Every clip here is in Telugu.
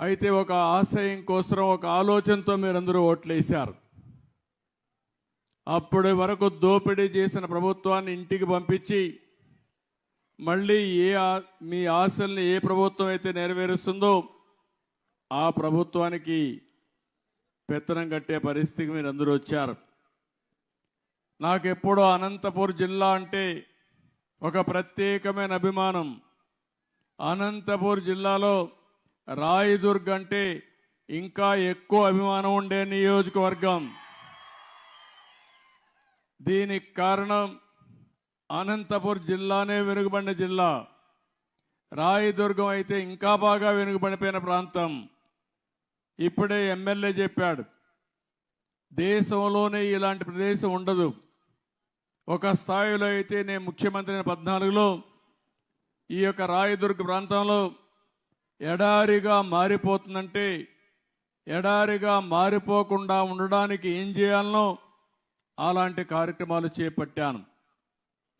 అయితే ఒక ఆశయం కోసం ఒక ఆలోచనతో మీరందరూ ఓట్లేశారు. అప్పటి వరకు దోపిడీ చేసిన ప్రభుత్వాన్ని ఇంటికి పంపించి మళ్ళీ మీ ఆశల్ని ఏ ప్రభుత్వం అయితే నెరవేరుస్తుందో ఆ ప్రభుత్వానికి పెత్తనం కట్టే పరిస్థితికి మీరందరూ వచ్చారు. నాకెప్పుడో అనంతపూర్ జిల్లా అంటే ఒక ప్రత్యేకమైన అభిమానం. అనంతపూర్ జిల్లాలో రాయదుర్గ్ అంటే ఇంకా ఎక్కువ అభిమానం ఉండే నియోజకవర్గం. దీనికి కారణం అనంతపూర్ జిల్లానే వెనుకబడిన జిల్లా, రాయదుర్గం అయితే ఇంకా బాగా వెనుకబడిపోయిన ప్రాంతం. ఇప్పుడే ఎమ్మెల్యే చెప్పాడు, దేశంలోనే ఇలాంటి ప్రదేశం ఉండదు. ఒక స్థాయిలో అయితే నేను ముఖ్యమంత్రి 14లో ఈ యొక్క రాయదుర్గ ప్రాంతంలో ఎడారిగా మారిపోతుందంటే ఎడారిగా మారిపోకుండా ఉండడానికి ఏం చేయాలనో అలాంటి కార్యక్రమాలు చేపట్టాను.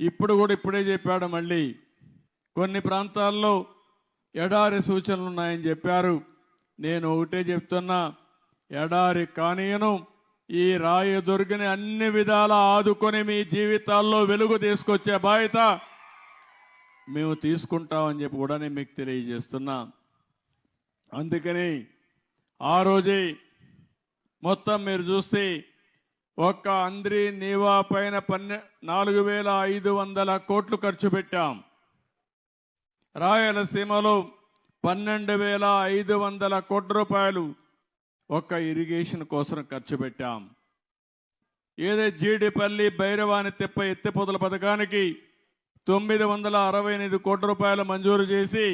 ఇప్పుడు కూడా ఇప్పుడే చెప్పాడు, మళ్ళీ కొన్ని ప్రాంతాల్లో ఎడారి సూచనలు ఉన్నాయని చెప్పారు. నేను ఒకటే చెప్తున్నా, ఎడారి కానీయను, ఈ రాయదుర్గని అన్ని విధాల ఆదుకొని మీ జీవితాల్లో వెలుగు తీసుకొచ్చే బాధ్యత మేము తీసుకుంటామని చెప్పి కూడా నేను మీకు తెలియజేస్తున్నా. అందుకని ఆ రోజే మొత్తం మీరు చూస్తే ఒక్క అంద్రి నీవా పైన 4,500 కోట్లు ఖర్చు పెట్టాం. రాయలసీమలో 12,500 కోట్ల రూపాయలు ఒక్క ఇరిగేషన్ కోసం ఖర్చు పెట్టాం. ఏదే జీడిపల్లి భైరవాని తెప్ప ఎత్తిపోతల పథకానికి 968 కోట్ల రూపాయలు మంజూరు చేసి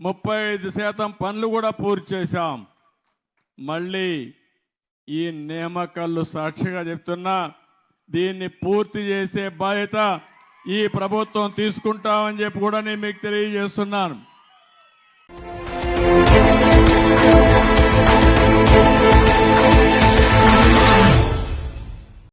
35% పనులు కూడా పూర్తి చేశాం. మళ్ళీ ఈ నియామకాలు సాక్షిగా చెప్తున్నా, దీన్ని పూర్తి చేసే బాధ్యత ఈ ప్రభుత్వం తీసుకుంటామని చెప్పి కూడా నేను మీకు తెలియజేస్తున్నాను.